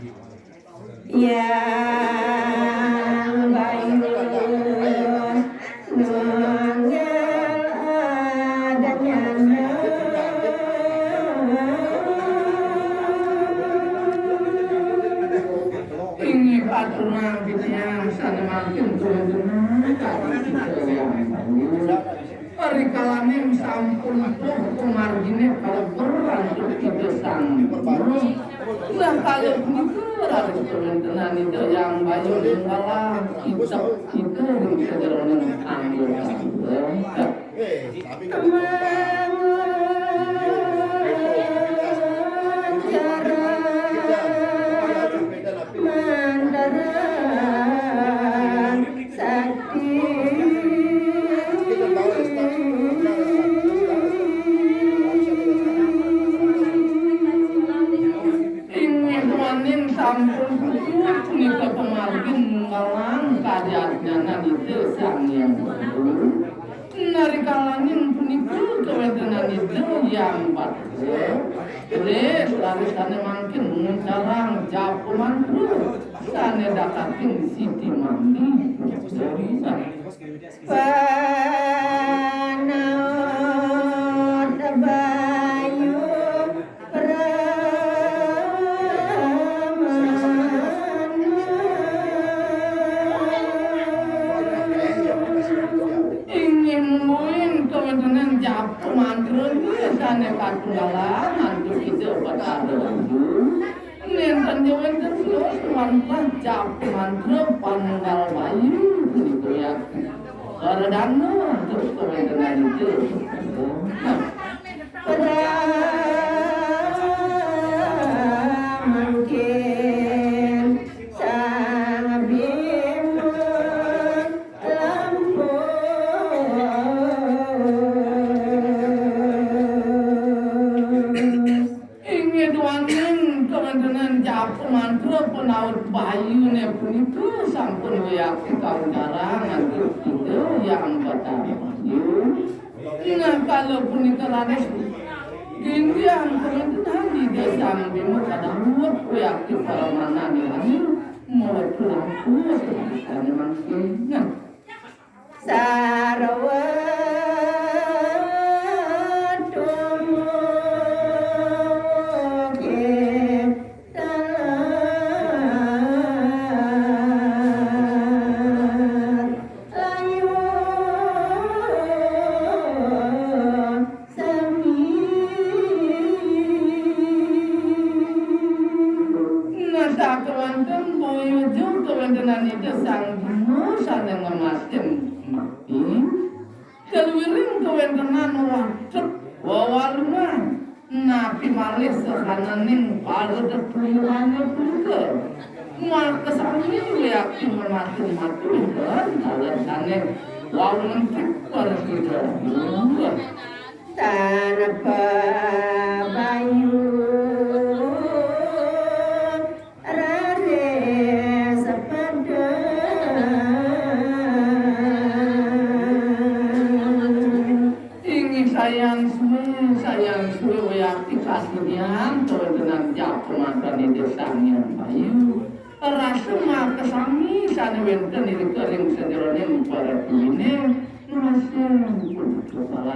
yang bayu nunggil adanya ini patungan yang sana makin perikalaning sampun kumargine kalau beran itu sanggup nah kalau begitu harus teman itu yang bayu ngalah kita sejalan anggur sampun punika pemargin ngalang karyatnya itu sang yang narikalangin punika kewetenan itu yang boleh lalu sana makin mencarang japu mantu sana dakating siti mandi panaut bayu japu mantu sana katunggalan mantu itu patado nenten jawenten terus mantan japu mantu panunggal bayu gitu ya karedana terus kewentenan itu pada mungkin sang bimbo japu mantra penaut bayu ne puniku sampun yakin kaundaran itu yang pertama nah kalau punika lanes gini yang kemudian di desa bimo kadang buat yakin kalau mana nih mau pulang kan memang nah sarwa kewentenan itu sang musa yang ngemasin mati keluiring kewentenan wajib wawalungan napi malis sekananing pada terpilihannya juga maka sambil yakin mematin mati kan alasannya wawalungan tikar kita tanpa bayu sayang suwe yakti kasihyan dengan japu mantan di desanya bayu rasa maka sami sana wenten ini kering sederhana para ini masih kepala